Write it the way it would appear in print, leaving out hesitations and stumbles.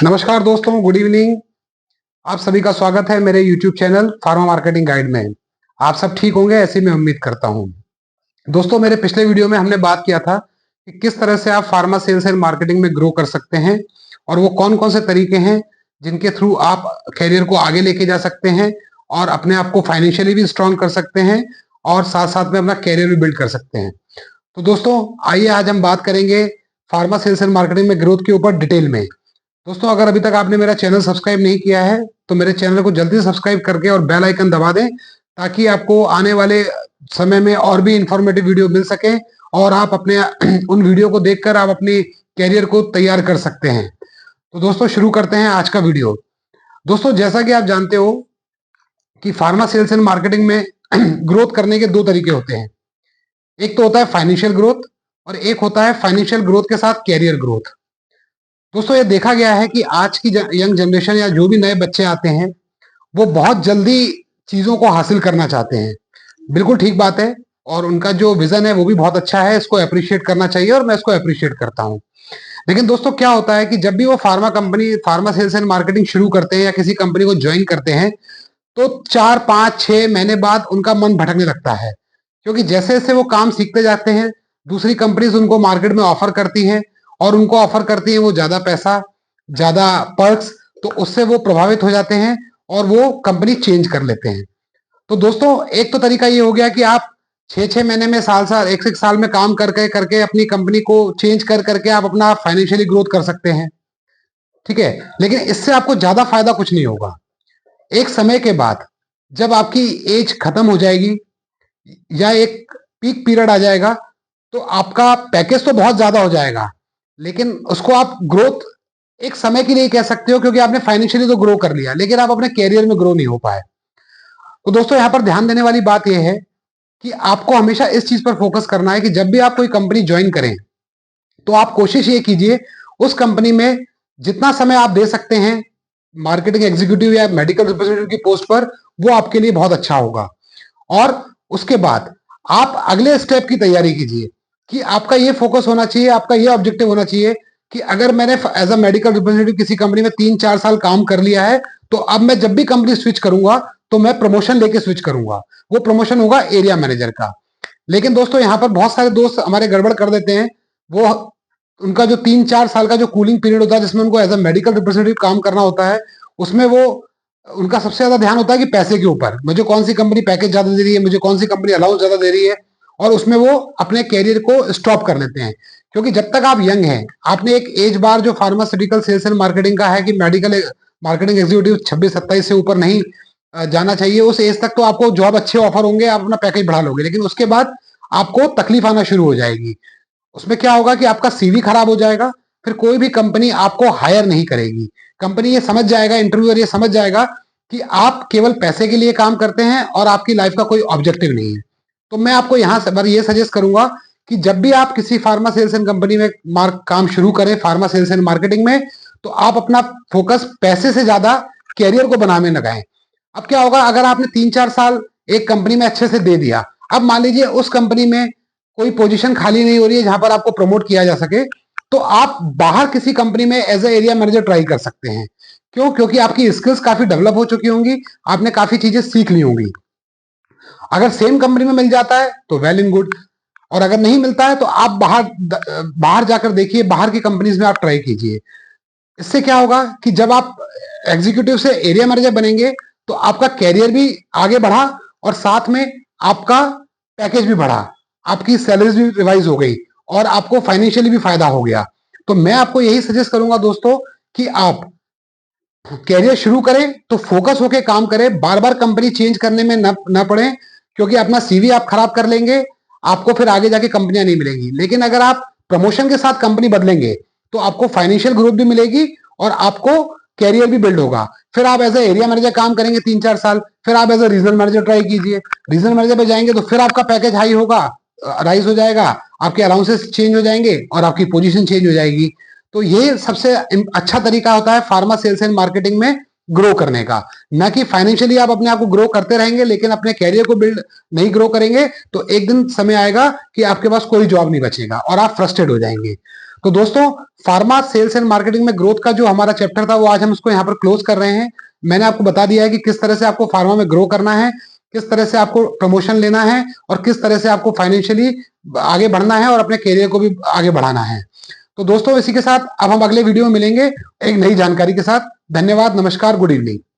नमस्कार दोस्तों, good evening. आप सभी का स्वागत है मेरे YouTube channel pharma marketing guide में। आप सब ठीक होंगे ऐसी मैं उम्मीद करता हूं। दोस्तों, मेरे पिछले वीडियो में हमने बात किया था कि किस तरह से आप फार्मा सेल्स एंड मार्केटिंग में ग्रो कर सकते हैं और वो कौन कौन से तरीके हैं जिनके थ्रू आप कैरियर को आगे लेके जा सकते हैं और अपने आप को फाइनेंशियली भी स्ट्रांग कर सकते हैं और साथ साथ में अपना कैरियर भी बिल्ड कर सकते हैं। तो दोस्तों, आइए आज हम बात करेंगे फार्मा सेल्स एंड मार्केटिंग में ग्रोथ के ऊपर डिटेल में। दोस्तों, अगर अभी तक आपने मेरा चैनल सब्सक्राइब नहीं किया है तो मेरे चैनल को जल्दी से सब्सक्राइब करके और बेल आइकन दबा दें ताकि आपको आने वाले समय में और भी इंफॉर्मेटिव वीडियो मिल सके और आप अपने उन वीडियो को देखकर आप अपनी कैरियर को तैयार कर सकते हैं। तो दोस्तों, शुरू करते हैं आज का वीडियो। दोस्तों, जैसा कि आप जानते हो कि फार्मा सेल्स एंड मार्केटिंग में ग्रोथ करने के दो तरीके होते हैं। एक तो होता है फाइनेंशियल ग्रोथ और एक होता है फाइनेंशियल ग्रोथ के साथ कैरियर ग्रोथ। दोस्तों, ये देखा गया है कि आज की यंग जनरेशन या जो भी नए बच्चे आते हैं वो बहुत जल्दी चीजों को हासिल करना चाहते हैं। बिल्कुल ठीक बात है और उनका जो विजन है वो भी बहुत अच्छा है, इसको अप्रिशिएट करना चाहिए और मैं इसको अप्रिशिएट करता हूँ। लेकिन दोस्तों, क्या होता है कि जब भी वो फार्मा सेल्स एंड मार्केटिंग शुरू करते हैं या किसी कंपनी को ज्वाइन करते हैं तो 4 5 6 महीने बाद उनका मन भटकने लगता है, क्योंकि जैसे जैसे वो काम सीखते जाते हैं दूसरी कंपनीज उनको मार्केट में ऑफर करती हैं और उनको ऑफर करती है वो ज्यादा पैसा, ज्यादा पर्क्स। तो उससे वो प्रभावित हो जाते हैं और वो कंपनी चेंज कर लेते हैं। तो दोस्तों, एक तो तरीका ये हो गया कि आप 6 6 महीने में, साल साल, एक साल में काम करके करके अपनी कंपनी को चेंज कर करके आप अपना फाइनेंशियली ग्रोथ कर सकते हैं। ठीक है, लेकिन इससे आपको ज्यादा फायदा कुछ नहीं होगा। एक समय के बाद जब आपकी एज खत्म हो जाएगी या एक पीक पीरियड आ जाएगा तो आपका पैकेज तो बहुत ज्यादा हो जाएगा, लेकिन उसको आप ग्रोथ एक समय के लिए कह सकते हो, क्योंकि आपने फाइनेंशियली तो ग्रो कर लिया लेकिन आप अपने कैरियर में ग्रो नहीं हो पाए। तो दोस्तों, यहां पर ध्यान देने वाली बात यह है कि आपको हमेशा इस चीज पर फोकस करना है कि जब भी आप कोई कंपनी ज्वाइन करें तो आप कोशिश ये कीजिए उस कंपनी में जितना समय आप दे सकते हैं मार्केटिंग एग्जीक्यूटिव या मेडिकल रिप्रेजेंटेटिव की पोस्ट पर, वो आपके लिए बहुत अच्छा होगा। और उसके बाद आप अगले स्टेप की तैयारी कीजिए कि आपका ये फोकस होना चाहिए, आपका ये ऑब्जेक्टिव होना चाहिए कि अगर मैंने एज अ मेडिकल रिप्रेजेंटेटिव किसी कंपनी में 3 4 साल काम कर लिया है तो अब मैं जब भी कंपनी स्विच करूंगा तो मैं प्रमोशन लेके स्विच करूंगा। वो प्रमोशन होगा एरिया मैनेजर का। लेकिन दोस्तों, यहाँ पर बहुत सारे दोस्त हमारे गड़बड़ कर देते हैं। वो उनका जो 3 4 साल का जो कूलिंग पीरियड होता है जिसमें उनको एज अ मेडिकल रिप्रेजेंटेटिव काम करना होता है, उसमें वो उनका सबसे ज्यादा ध्यान होता है कि पैसे के ऊपर, मुझे कौन सी कंपनी पैकेज ज्यादा दे रही है, मुझे कौन सी कंपनी अलाउंस ज्यादा दे रही है, और उसमें वो अपने कैरियर को स्टॉप कर लेते हैं। क्योंकि जब तक आप यंग हैं, आपने एक एज बार जो फार्मास्यूटिकल सेल्स एंड मार्केटिंग का है कि मेडिकल मार्केटिंग एग्जीक्यूटिव 26 27 से ऊपर नहीं जाना चाहिए, उस एज तक तो आपको जॉब अच्छे ऑफर होंगे, आप अपना पैकेज बढ़ा लोगे। लेकिन उसके बाद आपको तकलीफ आना शुरू हो जाएगी। उसमें क्या होगा कि आपका सीवी खराब हो जाएगा, फिर कोई भी कंपनी आपको हायर नहीं करेगी। कंपनी ये समझ जाएगा, इंटरव्यूअर ये समझ जाएगा कि आप केवल पैसे के लिए काम करते हैं और आपकी लाइफ का कोई ऑब्जेक्टिव नहीं है। तो मैं आपको यहाँ से ये सजेस्ट करूंगा कि जब भी आप किसी फार्मा सेल्स एंड कंपनी में काम शुरू करें, फार्मा सेल्स एंड मार्केटिंग में, तो आप अपना फोकस पैसे से ज्यादा कैरियर को बनाने में लगाएं। अब क्या होगा, अगर आपने 3 4 साल एक कंपनी में अच्छे से दे दिया, अब मान लीजिए उस कंपनी में कोई पोजीशन खाली नहीं हो रही है जहां पर आपको प्रमोट किया जा सके, तो आप बाहर किसी कंपनी में as a area manager try कर सकते हैं। क्यों? क्योंकि आपकी स्किल्स काफी डेवलप हो चुकी होंगी, आपने काफी चीजें सीख ली होंगी। अगर सेम कंपनी में मिल जाता है तो वेल इन गुड, और अगर नहीं मिलता है तो आप बाहर जाकर देखिए, बाहर की कंपनीज में आप ट्राई कीजिए। इससे क्या होगा कि जब आप एग्जीक्यूटिव से एरिया मैनेजर बनेंगे तो आपका कैरियर भी आगे बढ़ा और साथ में आपका पैकेज भी बढ़ा, आपकी सैलरीज भी रिवाइज हो गई और आपको फाइनेंशियली भी फायदा हो गया। तो मैं आपको यही सजेस्ट करूंगा दोस्तों कि आप कैरियर शुरू करें तो फोकस होके काम करें, बार बार कंपनी चेंज करने में न पड़े, क्योंकि अपना सीवी आप खराब कर लेंगे, आपको फिर आगे जाके कंपनियां नहीं मिलेंगी। लेकिन अगर आप प्रमोशन के साथ कंपनी बदलेंगे तो आपको फाइनेंशियल ग्रोथ भी मिलेगी और आपको कैरियर भी बिल्ड होगा। फिर आप एज ए एरिया मैनेजर काम करेंगे 3 4 साल, फिर आप as a regional manager try कीजिए। रीजनल मैनेजर पे जाएंगे तो फिर आपका पैकेज हाई होगा, राइज हो जाएगा, आपके अलाउंसेस चेंज हो जाएंगे और आपकी पोजीशन चेंज हो जाएगी। तो ये सबसे अच्छा तरीका होता है फार्मा सेल्स एंड मार्केटिंग में ग्रो करने का। ना कि फाइनेंशियली आप अपने आप को ग्रो करते रहेंगे लेकिन अपने कैरियर को बिल्ड नहीं ग्रो करेंगे तो एक दिन समय आएगा कि आपके पास कोई जॉब नहीं बचेगा और आप फ्रस्ट्रेट हो जाएंगे। तो दोस्तों, फार्मा सेल्स एंड मार्केटिंग में ग्रोथ का जो हमारा चैप्टर था वो आज हम उसको यहाँ पर क्लोज कर रहे हैं। मैंने आपको बता दिया है कि किस तरह से आपको फार्मा में ग्रो करना है, किस तरह से आपको प्रमोशन लेना है और किस तरह से आपको फाइनेंशियली आगे बढ़ना है और अपने करियर को भी आगे बढ़ाना है। तो दोस्तों, इसी के साथ अब हम अगले वीडियो में मिलेंगे एक नई जानकारी के साथ। धन्यवाद, नमस्कार, गुड इवनिंग।